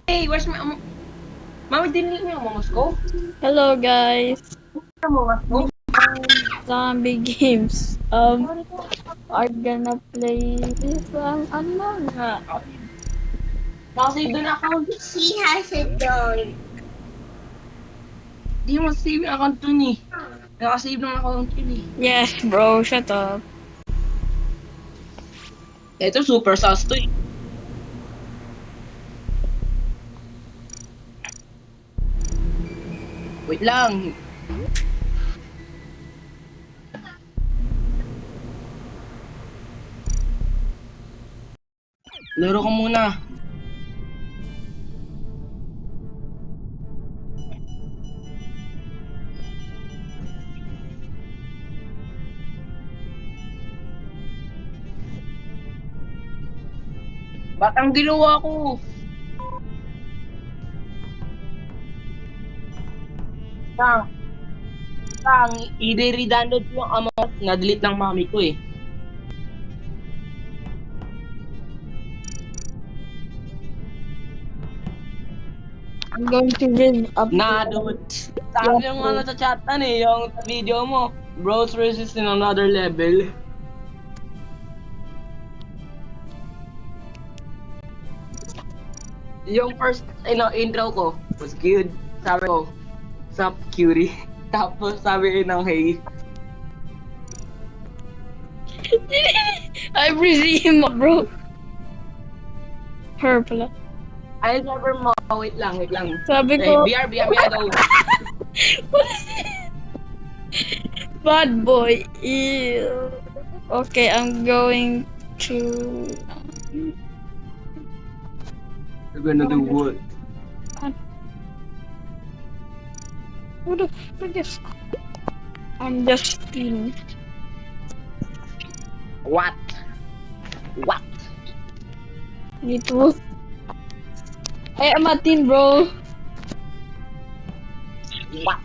Hey, where's my Mama? Didn't mo Moscow? Hello guys, Moscow? zombie games. Are gonna play this Among Us. Nakasave na account. She has a dog. Di mo save yung account dun eh. Nakasave ng account yun eh. Yes, bro, shut up. Ito super sus to eh. Wait lang. Laro ko muna. Ba't ang ginawa ko? I-re-download ko yung Among Us. Na-delete ng mami ko eh. I'm going to read up. Na-download. Sabi yung ano sa chat eh, yung video mo. Bros versus in another level. Yung first intro ko was cute. Sabi ko, sup cutie. Tapos sabi ng hey. I breathe him up, bro. Her pala. Ay, never mo. Wait lang. Sabi Hey, ko, BR, go. what is it? Bad boy. Ew. Okay, I'm going to. You're gonna do what? Who the fuck is? I'm just kidding. What? Me too. Hey, I'm a teen, bro. What?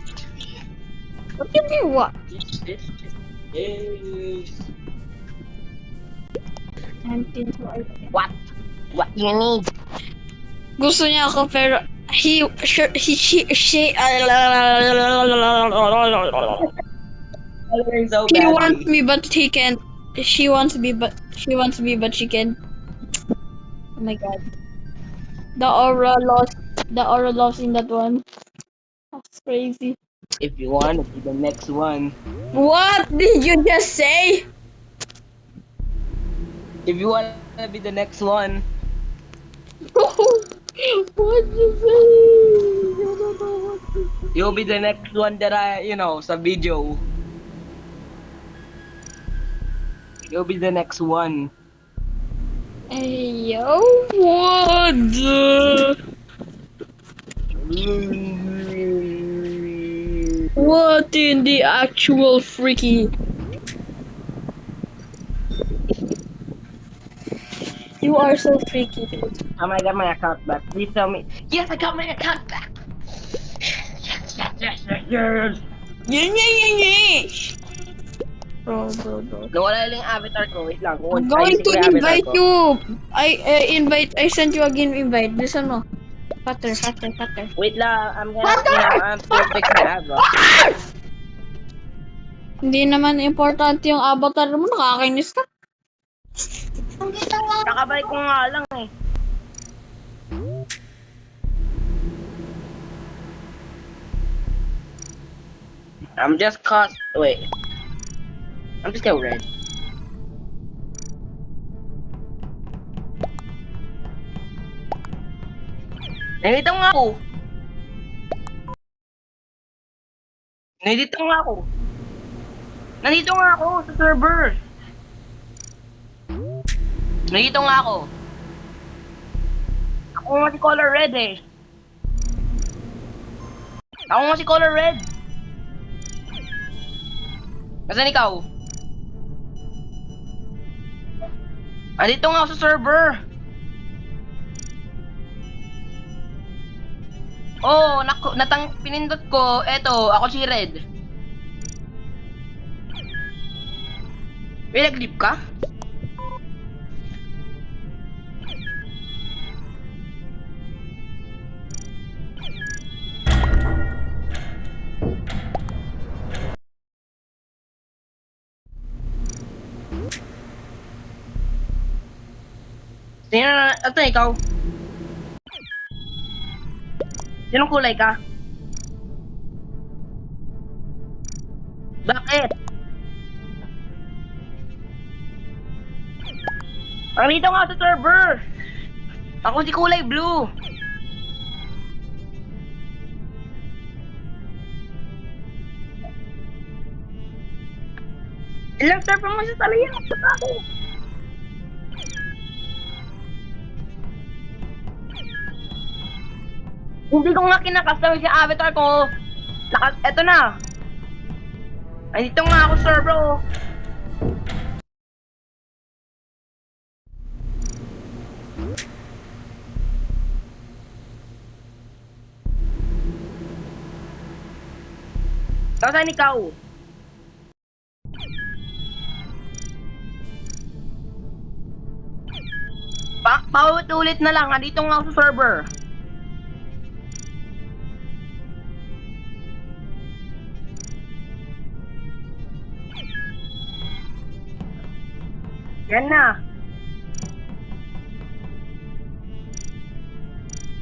What do you mean, what? Yes. I'm teen, so I... What? What you need? Gusto niya ako pero she So he badly. wants me but he can't. She wants me but she can't. Oh my god. The aura lost in that one. That's crazy. If you want to be the next one. What did you just say? If you want to be the next one. What you say? You don't know what to say. You'll be the next one that sa video. You'll be the next one. Hey yo, what? What in the actual freaky? You are so freaky, dude. I got my account back. Please tell me. Yes, I got my account back. Yes. Yeah. Bro. Nawala lang yung avatar ko. Wait lang. I'm going to invite you. I sent you again invite. Listen mo. Faster. Wait lang. I'm perfect na bro. Hindi naman importante yung avatar mo. Nakakainis ka. Nakabalik ko nga lang eh. I'm just still red. Nandito nga ako sa server. Nandito nga ako. Ako nga si Color Red eh. Nasaan ikaw? Nandito nga ako sa server. Oh, pinindot ko. Eto, ako si Red. May nag-leap ka? Sino na, ito ikaw. Sinong kulay ka? Bakit? Ang dito nga sa server. Ako si kulay blue. Ilang server mo sa talayan? Basta ako. Hindi ko nga kinakasama si avatar ko. Eto na. Ay, dito nga ako, sir, bro. Saan ikaw? Paulit-ulit na lang. Andito nga ako sa server. Yan na.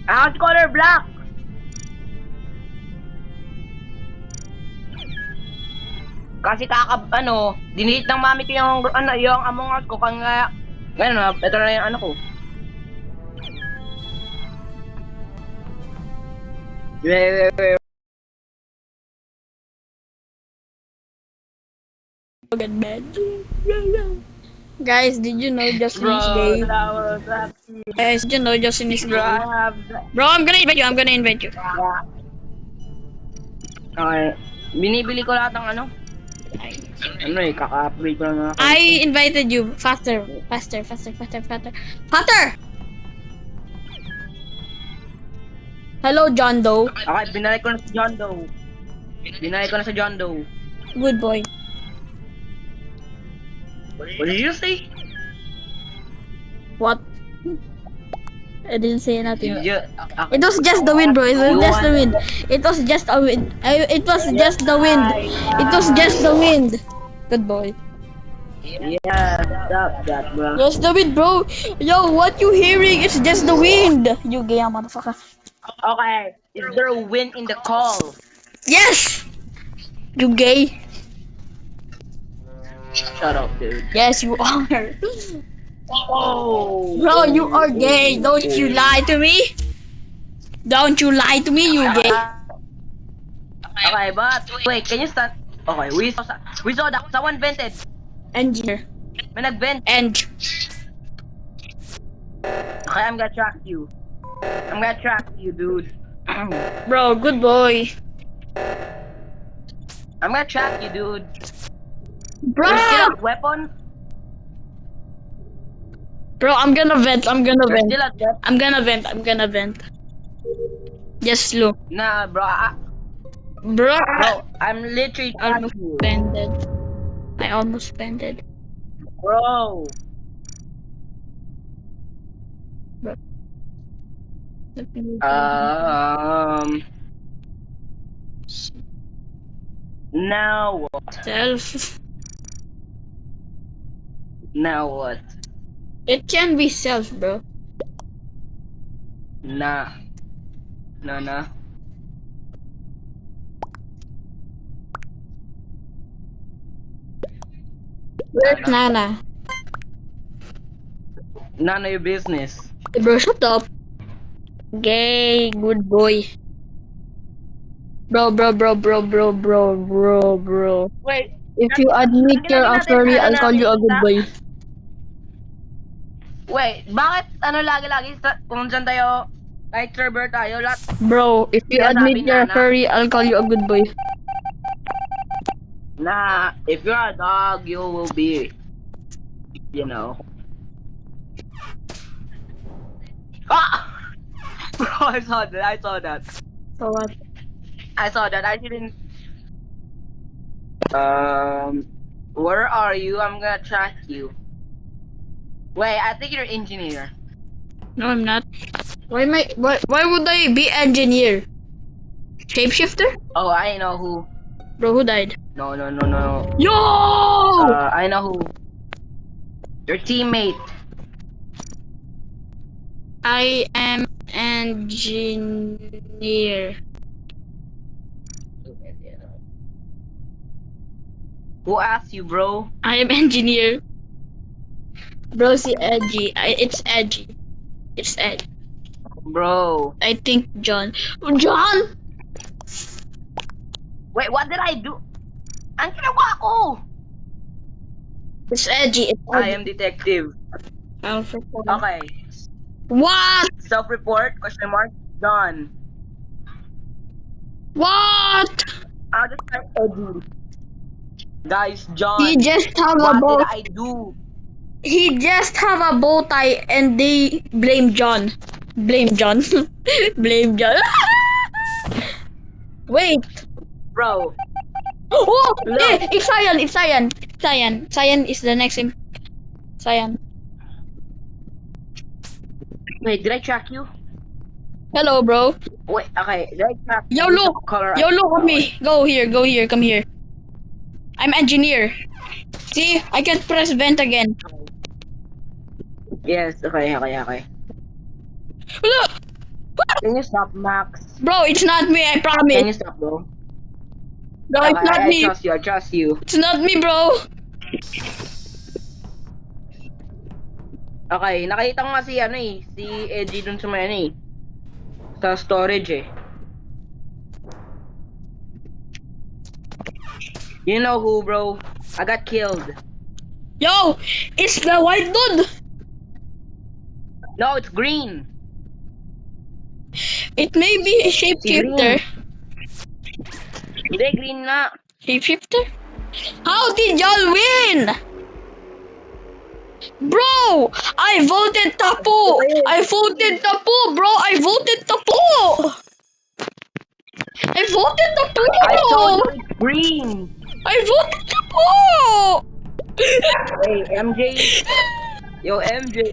Ako color black. Kasi dinelete ng mami ko yung Among Us ko kaya ngayon ito na yung ko. Guys, did you know Justin is gay? Guys, did you know Justin is gay? Bro, I'm gonna invite you. Okay. Binibili ko lahat ng kaka-upgrade ko na. I invited you. Faster. Hello, John Doe. Okay, binalik ko na sa John Doe. Good boy. What did you say? What? I didn't say nothing. You, It was just the wind, bro. It was just the wind. It was just a wind. It was just the wind. It was just the wind. Good boy. Yeah, stop that, bro. Just the wind, bro. Yo, what you hearing? It's just the wind. You gay motherfucker. Okay, is there a wind in the call? Yes. You gay. Shut up, dude. Yes, you are. Oh, Bro, you are gay. Don't you lie to me. Don't you lie to me, you gay. Okay, but wait, can you start? Okay, we saw that someone vented. Engineer. May nag-vent. And Okay, I'm gonna track you. Dude. bro, good boy. I'm gonna track you, dude. Bro, You still have weapons? bro, I'm gonna vent. You're still at weapons? I'm gonna vent. Just look. Nah, bro. Bro, Bro, I'm literally tracking almost you. bended. I almost bended. Bro. Let me move Now what? self. Now what? It can be self, bro. Nah. Nah. Where's Nana? None of your business. Hey, bro, shut up. Gay, good boy. Bro. Wait. If you admit you're a furry, I'll call you a good boy. Wait, bakit lagi-lagi kung dyan tayo, kahit server tayo, lahat, Bro, if you Yeah, admit sabi you're a Nana. furry, I'll call you a good boy. nah, if you're a dog, you will be, you know. Ah! Bro, I saw that. So what? I didn't. Where are you? I'm gonna track you. Wait, I think you're engineer. No, I'm not. Why would I be engineer? Shapeshifter? Oh, I know who. Bro, who died? No. Yo! I know who. Your teammate. I am engineer. Who asked you, bro? I am engineer. Bro, si edgy. It's edgy. It's edgy. Bro. I think John. John! Wait, what did I do? Ang ginawa ko! It's edgy. It's I edgy. am detective. Alfred. Okay. What? Self-report, question mark, John. What? I'll just type Eddie. Guys, John. He just have a What bow. did I do? He just have a bow tie and they blame John. Blame John. Blame John. Wait. Bro. Oh, No. it's Cyan. It's Cyan. Cyan. Cyan is the next. Cyan. Wait, did I track you? Hello, bro. Wait, okay. Did I track Yo, you? look. Color Yo, look at me. Go here. Go here. Come here. I'm engineer. See, I can press vent again. Yes, okay. Look. Can you stop, Max? Bro, it's not me. I Can promise. you stop, bro? Bro, it's not I me. trust you, I trust you. It's not me, bro. Okay, nakita ko nga si si Edgy dun sa may sa storage eh. You know who, bro? I got killed. Yo, it's the white dude. No, it's green. It may be a shapeshifter. Hindi, green nga. Shapeshifter? How did y'all win? Bro, I voted Tapu. I voted Tapu, bro. I voted Tapu. I voted Tapu. I told you it's green. I voted Tapu. Hey, MJ. Yo, MJ.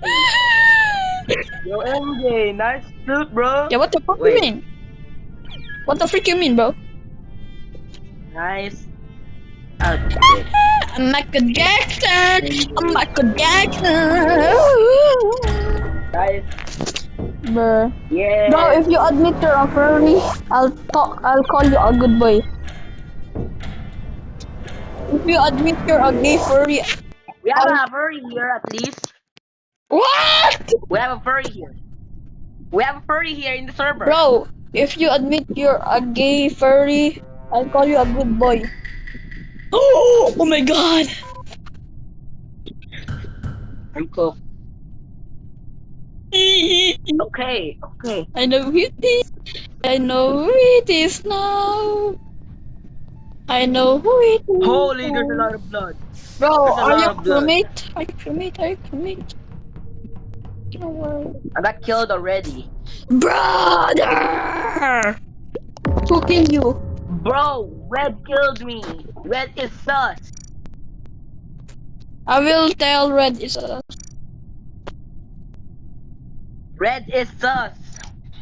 Yo, MJ. Nice suit, bro. Yeah, what the fuck Wait. you mean? What the freak you mean, bro? Nice outfit. I'm Michael Jackson. I'm Michael Jackson. Nice. Bruh. Yeah. Bro, if you admit you're a furry, I'll call you a good boy. If you admit you're a gay furry, We have a furry here at least. what? We have a furry here. We have a furry here in the server. Bro, if you admit you're a gay furry, I'll call you a good boy. Oh my god. I'm cooked. Okay. I know it is. I know who it is now. I know who it is. Holy, there's a now. lot of blood. Bro, there's a are lot you of blood. crewmate? Are you crewmate? Are you crewmate? Don't worry. I got killed already. Brother! Who killed you? Bro, Red killed me. Red is sus. I will tell Red is a Red is sus.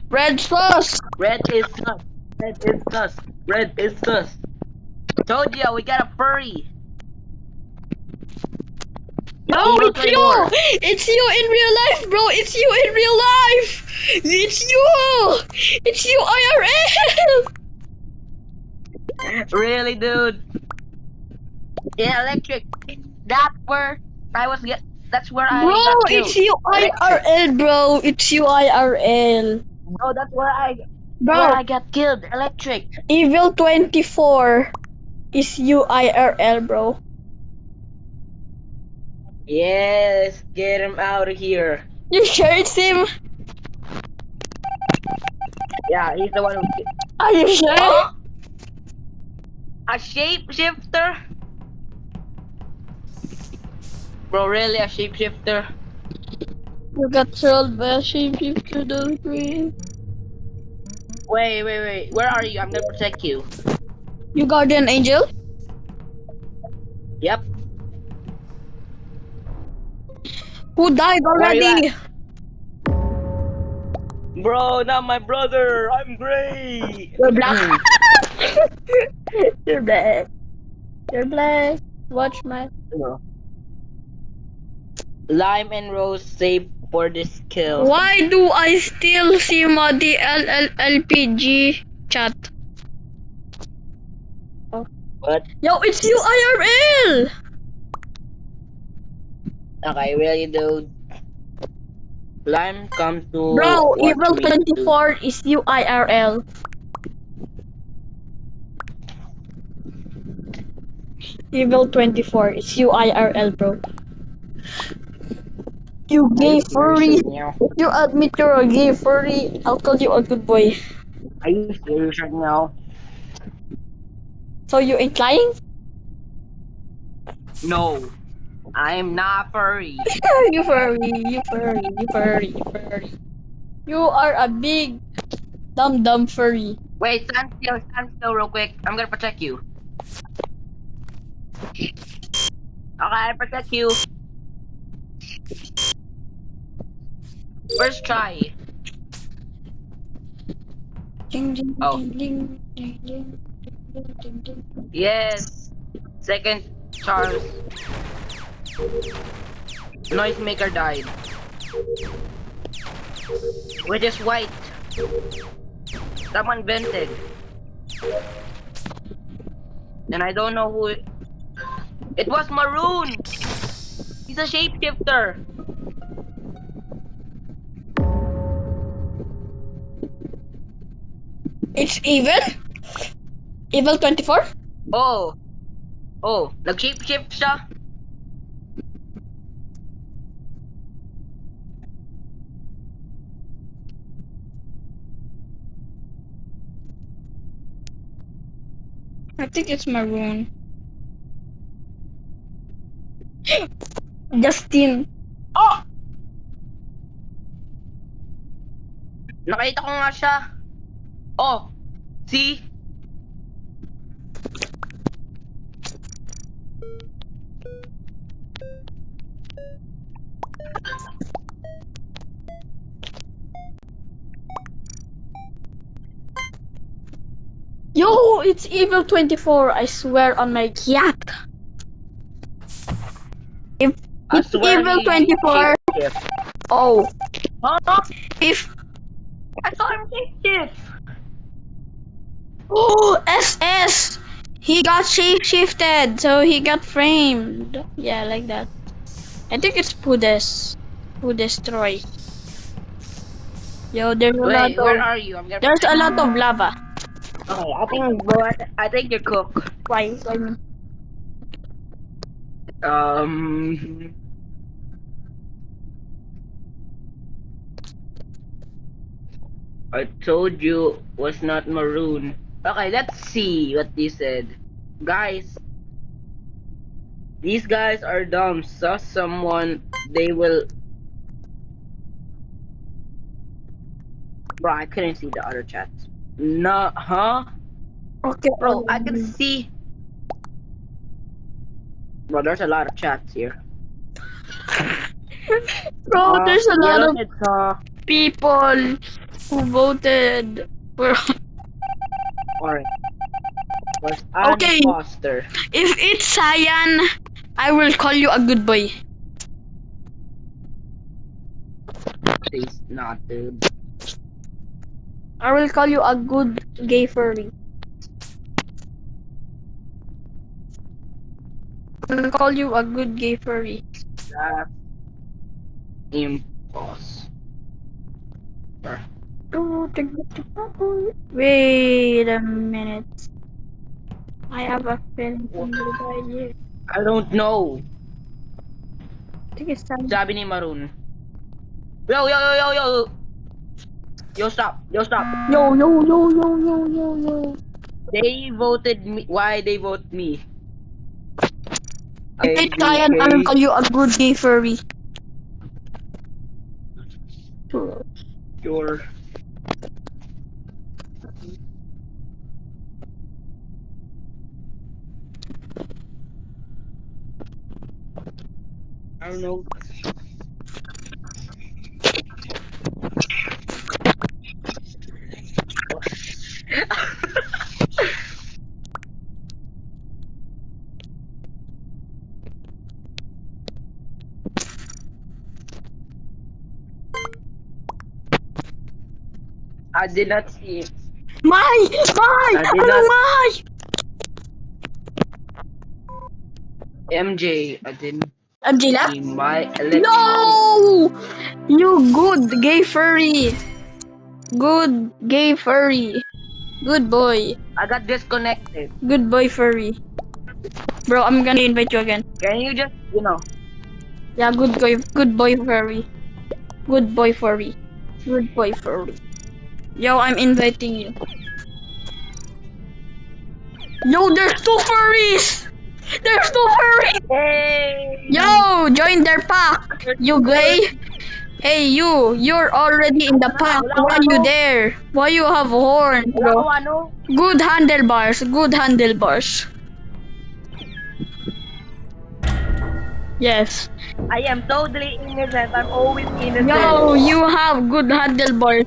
Red sauce. Red is sus. Red is sus. Red is sus. Told you, we got a furry. No, Evil it's you! Claymore. It's you in real life, bro! It's you in real life! It's you! It's you IRL! Really, dude? Yeah, electric. That's where I was get. That's where I Bro, got killed. it's you IRL, bro! It's you IRL. Bro, that's where I Bro, got killed. Electric. Evil 24 is you IRL, bro. Yes, get him out of here. You sure it's him? Yeah, he's the one who. Are you sure? Oh! A shapeshifter? Bro, really a shapeshifter? You got trolled by a shapeshifter, don't we? Wait. Where are you? I'm gonna protect you. You guardian angel? Yep. Who died Where are you already? Bro, not my brother. I'm gray. You're black. You're black. You're black. Watch my. Lime and Rose save for this kill. Why do I still see Muddy LPG chat? What? Yo, it's you IRL! Okay, really, dude. Lime come to Bro, watch Evil me 24 is you IRL. Evil 24 is you IRL, bro. You gay furry. now. If you admit you're a gay furry, I'll call you a good boy. Are you serious right now? So you ain't lying? No, I'm not furry. You furry, you furry, you furry, you furry. You are a big dumb furry. Wait, stand still real quick. I'm gonna protect you. Okay, I protect you. First try. Ding, ding, Oh. ding, ding, ding, ding, ding, ding, ding. Yes. Second Charles. Noisemaker died. Which is white. Someone vented. And I don't know who it was. Maroon. He's a shapeshifter. It's evil? Evil 24? Oh. Oh, nag-shapeshift siya. I think it's maroon. Justin. Oh! Nakita ko nga siya. Oh. See? Yo, it's evil 24. I swear on my cat. If I it's swear evil he 24. shapeshift. Oh, Huh? if I saw him shapeshift. oh SS, he got shapeshifted, so he got framed. Yeah, like that. I think it's Pudes. Pudestroy. Yo, there's a lot Wait, where of are you? I'm gonna. there's a lot of lava. Okay, I think you're cooked. Why? Um. I told you was not maroon. Okay, let's see what they said. Guys, these guys are dumb. Saw someone, they will. Bro, I couldn't see the other chats. No, huh? Okay, Bro, I can see. Bro, there's a lot of chats here. Bro, there's a lot Yellow of said saw. people who voted for. Orange was Okay. imposter. If it's Cyan, I will call you a good boy. Please not, dude. I will call you a good gay furry. I will call you a good gay furry. That's imposter. Wait a minute. I have a feeling from the idea. I don't know. I think it's time. Sabi ni Maroon. Yo. Yo, stop. Yo. They voted me. Why they vote me? If it's Cyan, I will call you a good gay furry. Sure. I don't know. I did not see it. My! I did Ano not- my? MJ, I didn't MJ left? see my electric. No! You good gay furry. Good gay furry. Good boy. I got disconnected. Good boy furry. Bro, I'm gonna invite you again. Can you just, Yeah, good boy furry. Good boy furry. Good boy furry. Yo, I'm inviting you. Yo, there's two furries! There's two furries! hey! Yo, join their pack! You gay? Hey, you're already in the pack. Why you there? Why you have horn, Wala ko bro? ano? Good handlebars, good handlebars. Yes. I am totally innocent. I'm always innocent. Yo, you have good handlebars.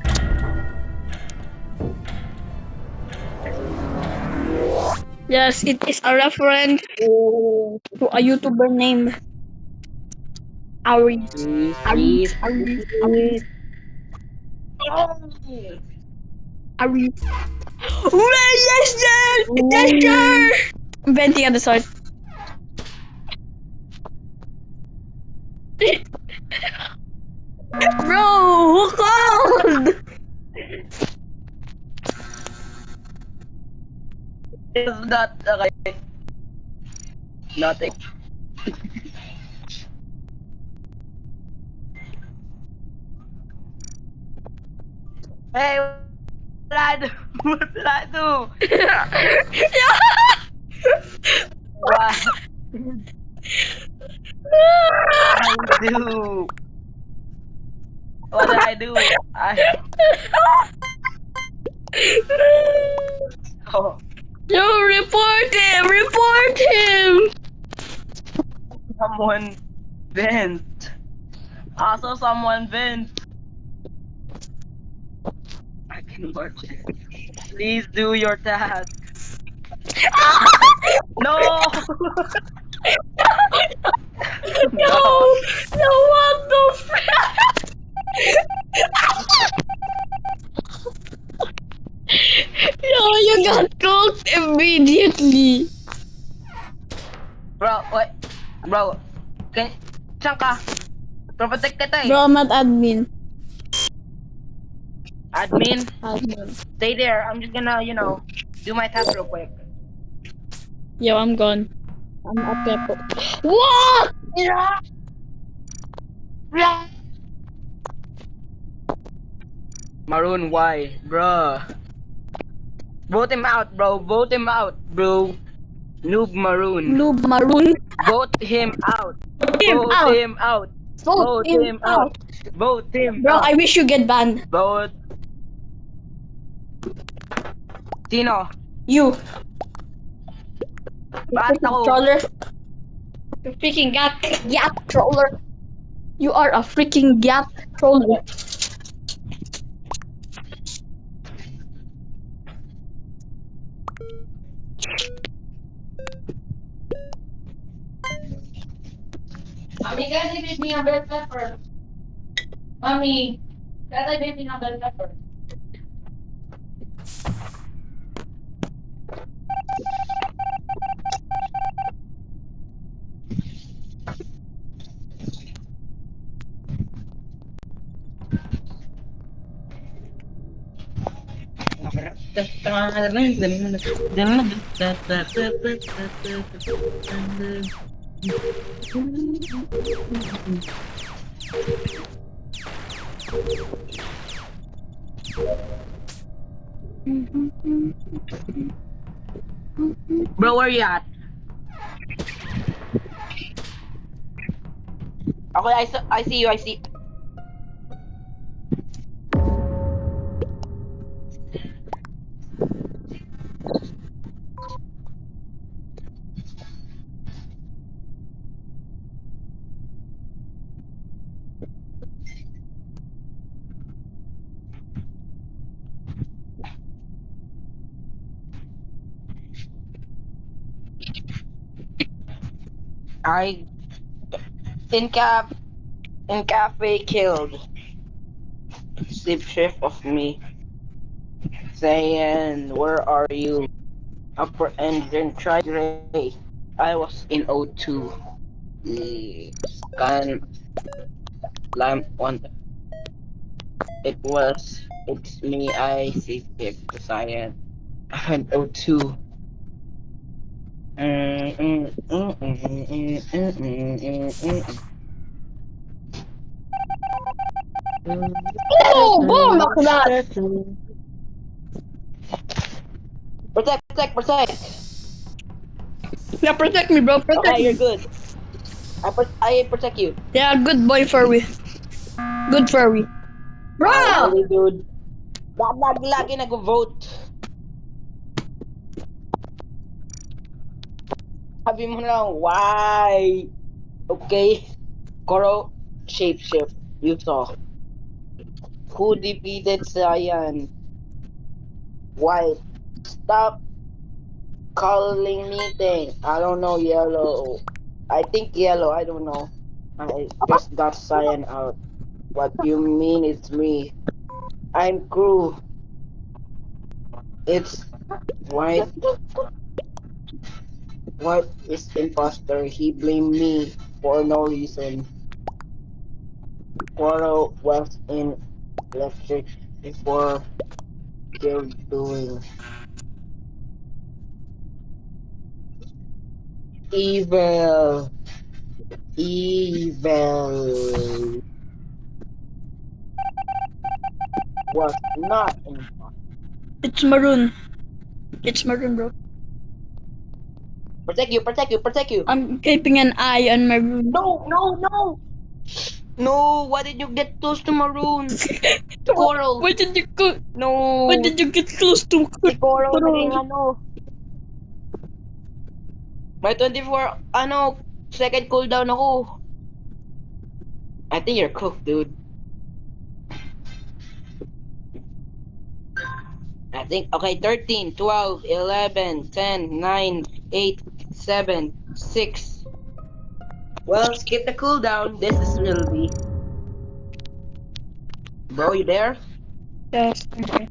Yes, it is a reference to a YouTuber named Ari. Please, please, please. Oh. Ari. Well, yes, sir! Yes, sir! I'm venting at the side. Bro, cold! Is that okay? Nothing. Hey, wala do. What I do? What did I do? Oh, Yo, report him! Report him! someone vent. Also, someone vent. I can watch it. Please do your task. No! No! No, what the frick? Yo, you got cooked immediately. Bro, wait. Bro, saan ka? Protect kita eh. Bro, I'm at admin. Admin, Admin. stay there. I'm just gonna, do my task real quick. Yo, I'm gone. I'm at Pepo. What? Maroon, why? Bruh. Vote him out, bro. Vote him out, bro. Noob Maroon. Noob Maroon. Vote him out. Him Vote out. him out. Vote him out. Vote him Bro, out. I wish you get banned. Vote. Sino? You. Bakit ako? Troller. You freaking gap troller. You are a freaking gap troller. Mami, kaya bibig ng bell pepper. Mami, kaya bibig ng bell pepper. Bro, where you at? Okay, I see you, I see. I in cafe killed. Sleep shift of me. Cyan, where are you? Upper engine, try gray. I was in O2. Scan lamp one. It's me, I see it, Cyan. I went O2. Oh, boom! Look at that! Protect! Yeah, protect me, bro. Protect Okay, you're me. good. I protect you. Yeah, good boy, furry. Good furry. Bro! Really, dude. Lagi nag-vote. Sabi mo lang, why? Okay. Koro, shapeshift. You saw. Who defeated Cyan? White. Stop calling me thing. I don't know, yellow. I think yellow, I don't know. I just got Cyan out. What you mean it's me? I'm crew. It's white. White is imposter. He blamed me for no reason. Quoro was in electric before they're doing evil. Evil was not imposter. It's maroon. It's maroon, bro. Protect you. I'm keeping an eye on maroon. No. No, why did you get close to Maroon? To Coral. Why did you go? No. Why did you get close to Si Coral naging Coral? ano. May 24, second cooldown ako. I think you're cooked, dude. I think, okay, 13, 12, 11, 10, 9, 8, 7, 6. Well, skip the cooldown. This is Wilby. Bro, you there? Yes. Okay.